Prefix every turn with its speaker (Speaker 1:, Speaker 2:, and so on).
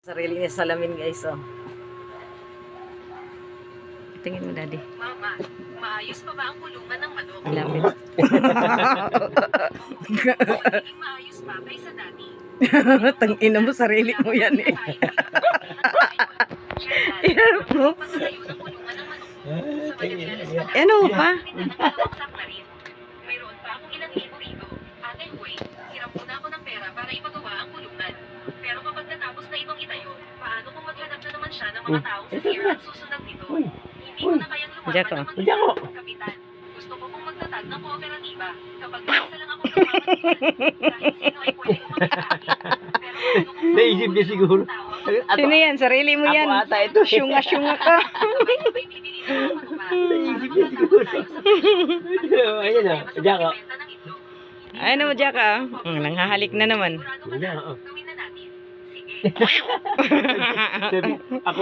Speaker 1: Sarili niya salamin, guys, oh. Tingin mo, Daddy.
Speaker 2: Mama, maayos pa ba ang kulungan ng manok?
Speaker 1: Ang lapit.
Speaker 2: Magiging maayos pa kaysa dati.
Speaker 1: Tangina mo, sarili mo yan, eh. Hirap mo.
Speaker 2: Pagkatayo ng kulungan ng manok mo, sa Manila,
Speaker 1: Ano pa?
Speaker 2: mayroon pa akong ilang libo rito. Ate Hoy, hirap muna ako ng pera para ipagawa ang kulungan. Pero kapag natapos na itong itayo, paano kung maghanap na naman siya ng mga taong sisira ang susunod nito? Hindi ko na kayang lumaban
Speaker 1: Jaco.
Speaker 2: ng mag-isa. Kapitan, gusto ko pong magtatag ng kooperatiba. Kapag isa lang ako nagmamatigan, kahit sino ay pwede kumakita sa akin. Pero ano kung
Speaker 3: Naisip niya siguro.
Speaker 1: Sino yan? Sarili mo yan.
Speaker 3: Ako ata ito.
Speaker 1: Syunga-syunga ka.
Speaker 3: Naisip niya siguro. Ayun o. Jaco.
Speaker 1: Ano mo, Jack, ah? Nanghahalik na naman.
Speaker 3: Jaco.
Speaker 2: Gawin na natin. Sige.
Speaker 3: Sabi, ako